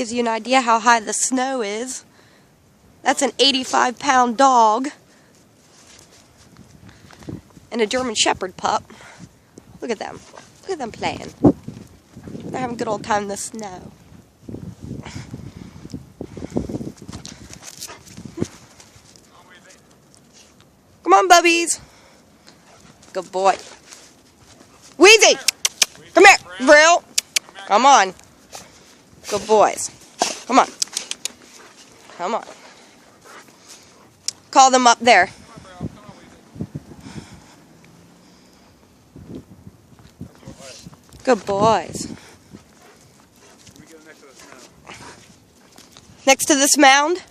Gives you an idea how high the snow is. That's an 85-pound dog. And a German Shepherd pup. Look at them. Look at them playing. They're having a good old time in the snow. Come on, bubbies. Good boy. Weezy! Come here, Vril. Come on. Good boys. Come on. Come on. Call them up there. Good boys. Next to this mound?